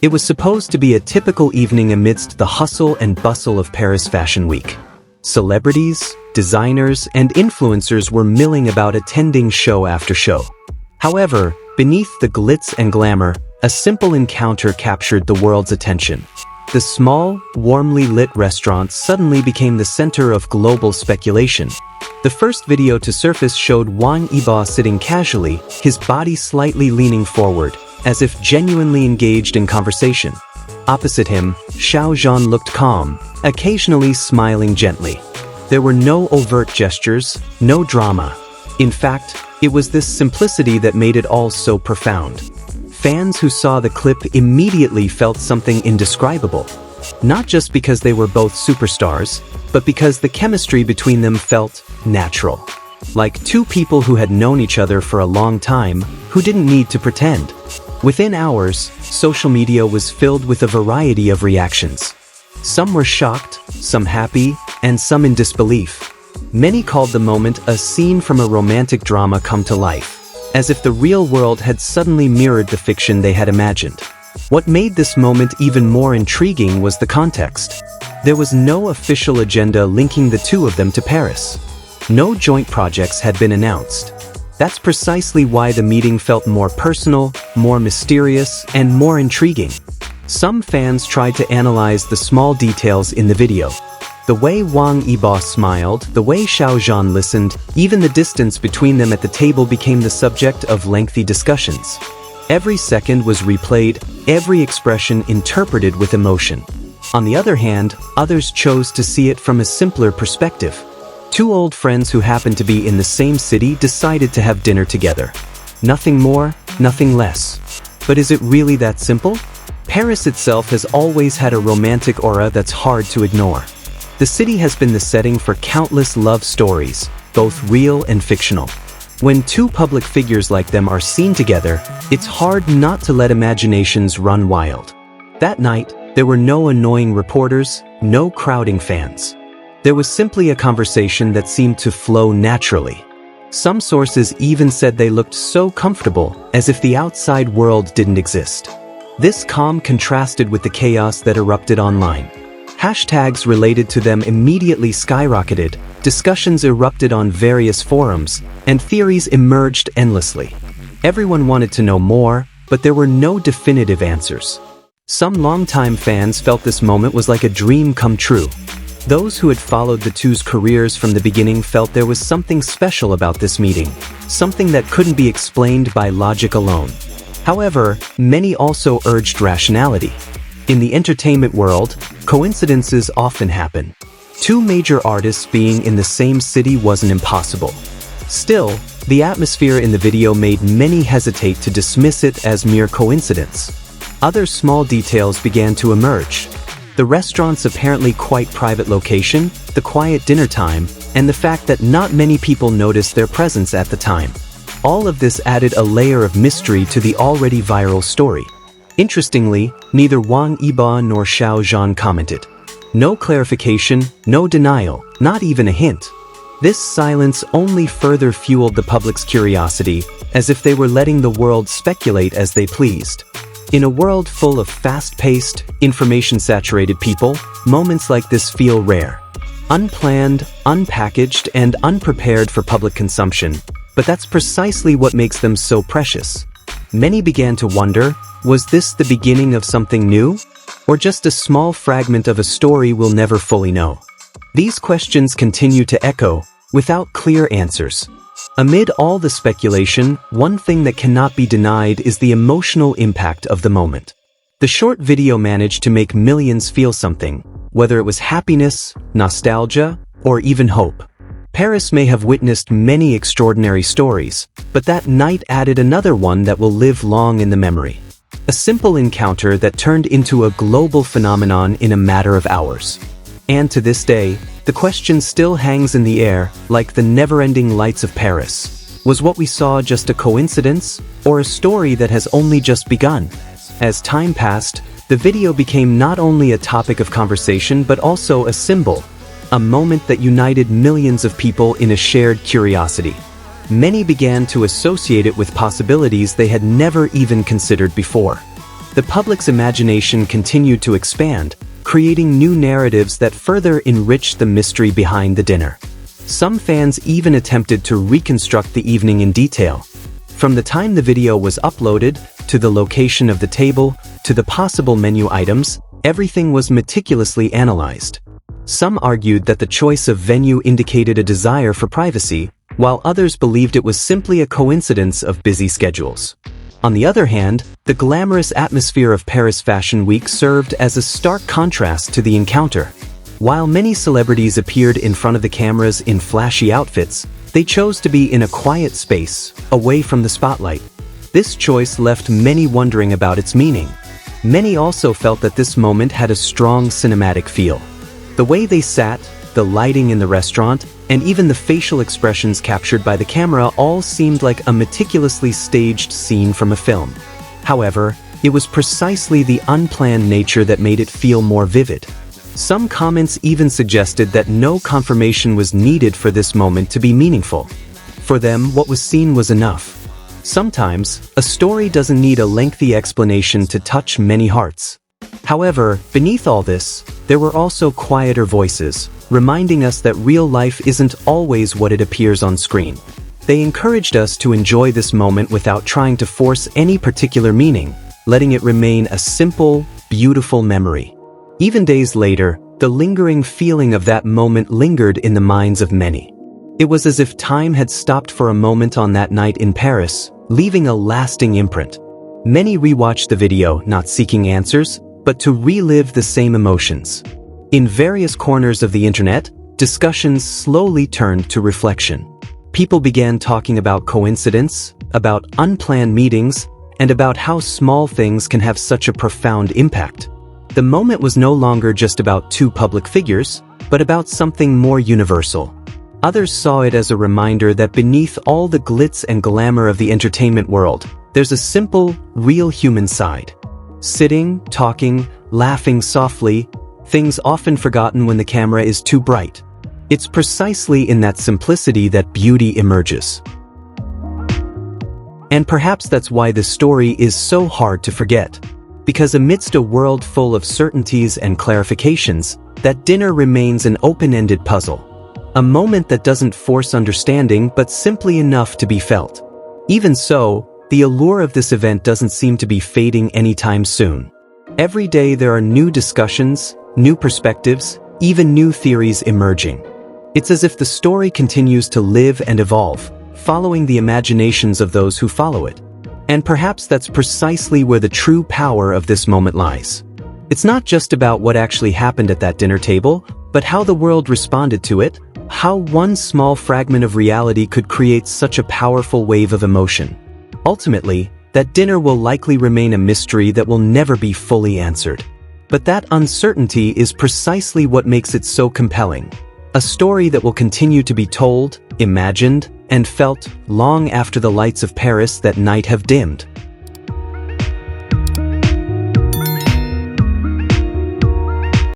It was supposed to be a typical evening amidst the hustle and bustle of Paris Fashion Week. Celebrities, designers, and influencers were milling about attending show after show. However, beneath the glitz and glamour, a simple encounter captured the world's attention. The small, warmly lit restaurant suddenly became the center of global speculation. The first video to surface showed Wang sitting casually, his body slightly leaning forward, as if genuinely engaged in conversation. Opposite him, Zhan looked calm, occasionally smiling gently. There were no overt gestures, no drama. In fact, it was this simplicity that made it all so profound. Fans who saw the clip immediately felt something indescribable. Not just because they were both superstars, but because the chemistry between them felt natural. Like two people who had known each other for a long time, who didn't need to pretend. Within hours, social media was filled with a variety of reactions. Some were shocked, some happy, and some in disbelief. Many called the moment a scene from a romantic drama come to life, as if the real world had suddenly mirrored the fiction they had imagined. What made this moment even more intriguing was the context. There was no official agenda linking the two of them to Paris. No joint projects had been announced. That's precisely why the meeting felt more personal, more mysterious, and more intriguing. Some fans tried to analyze the small details in the video. The way Wang smiled, the way Zhan listened, even the distance between them at the table became the subject of lengthy discussions. Every second was replayed, every expression interpreted with emotion. On the other hand, others chose to see it from a simpler perspective. Two old friends who happened to be in the same city decided to have dinner together. Nothing more, nothing less. But is it really that simple? Paris itself has always had a romantic aura that's hard to ignore. The city has been the setting for countless love stories, both real and fictional. When two public figures like them are seen together, it's hard not to let imaginations run wild. That night, there were no annoying reporters, no crowding fans. There was simply a conversation that seemed to flow naturally. Some sources even said they looked so comfortable, as if the outside world didn't exist. This calm contrasted with the chaos that erupted online. Hashtags related to them immediately skyrocketed, discussions erupted on various forums, and theories emerged endlessly. Everyone wanted to know more, but there were no definitive answers. Some longtime fans felt this moment was like a dream come true. Those who had followed the two's careers from the beginning felt there was something special about this meeting, something that couldn't be explained by logic alone. However, many also urged rationality. In the entertainment world, coincidences often happen. Two major artists being in the same city wasn't impossible. Still, the atmosphere in the video made many hesitate to dismiss it as mere coincidence. Other small details began to emerge. The restaurant's apparently quite private location, the quiet dinner time, and the fact that not many people noticed their presence at the time. All of this added a layer of mystery to the already viral story. Interestingly, neither Wang nor Zhan commented. No clarification, no denial, not even a hint. This silence only further fueled the public's curiosity, as if they were letting the world speculate as they pleased. In a world full of fast-paced, information-saturated people, moments like this feel rare. Unplanned, unpackaged, and unprepared for public consumption, but that's precisely what makes them so precious. Many began to wonder, was this the beginning of something new? Or just a small fragment of a story we'll never fully know? These questions continue to echo, without clear answers. Amid all the speculation, one thing that cannot be denied is the emotional impact of the moment. The short video managed to make millions feel something, whether it was happiness, nostalgia, or even hope. Paris may have witnessed many extraordinary stories, but that night added another one that will live long in the memory. A simple encounter that turned into a global phenomenon in a matter of hours. And to this day, the question still hangs in the air, like the never-ending lights of Paris. Was what we saw just a coincidence, or a story that has only just begun? As time passed, the video became not only a topic of conversation but also a symbol, a moment that united millions of people in a shared curiosity. Many began to associate it with possibilities they had never even considered before. The public's imagination continued to expand, creating new narratives that further enriched the mystery behind the dinner. Some fans even attempted to reconstruct the evening in detail. From the time the video was uploaded, to the location of the table, to the possible menu items, everything was meticulously analyzed. Some argued that the choice of venue indicated a desire for privacy, while others believed it was simply a coincidence of busy schedules. On the other hand, the glamorous atmosphere of Paris Fashion Week served as a stark contrast to the encounter. While many celebrities appeared in front of the cameras in flashy outfits, they chose to be in a quiet space, away from the spotlight. This choice left many wondering about its meaning. Many also felt that this moment had a strong cinematic feel. The way they sat, the lighting in the restaurant, and even the facial expressions captured by the camera all seemed like a meticulously staged scene from a film. However, it was precisely the unplanned nature that made it feel more vivid. Some comments even suggested that no confirmation was needed for this moment to be meaningful. For them, what was seen was enough. Sometimes, a story doesn't need a lengthy explanation to touch many hearts. However, beneath all this, there were also quieter voices, reminding us that real life isn't always what it appears on screen. They encouraged us to enjoy this moment without trying to force any particular meaning, letting it remain a simple, beautiful memory. Even days later, the lingering feeling of that moment lingered in the minds of many. It was as if time had stopped for a moment on that night in Paris, leaving a lasting imprint. Many rewatched the video, not seeking answers, but to relive the same emotions. In various corners of the internet, discussions slowly turned to reflection. People began talking about coincidence, about unplanned meetings, and about how small things can have such a profound impact. The moment was no longer just about two public figures, but about something more universal. Others saw it as a reminder that beneath all the glitz and glamour of the entertainment world, there's a simple, real human side. Sitting, talking, laughing softly, things often forgotten when the camera is too bright. It's precisely in that simplicity that beauty emerges. And perhaps that's why this story is so hard to forget. Because amidst a world full of certainties and clarifications, that dinner remains an open-ended puzzle. A moment that doesn't force understanding but simply enough to be felt. Even so, the allure of this event doesn't seem to be fading anytime soon. Every day there are new discussions, new perspectives, even new theories emerging. It's as if the story continues to live and evolve, following the imaginations of those who follow it. And perhaps that's precisely where the true power of this moment lies. It's not just about what actually happened at that dinner table, but how the world responded to it, how one small fragment of reality could create such a powerful wave of emotion. Ultimately, that dinner will likely remain a mystery that will never be fully answered. But that uncertainty is precisely what makes it so compelling. A story that will continue to be told, imagined, and felt long after the lights of Paris that night have dimmed.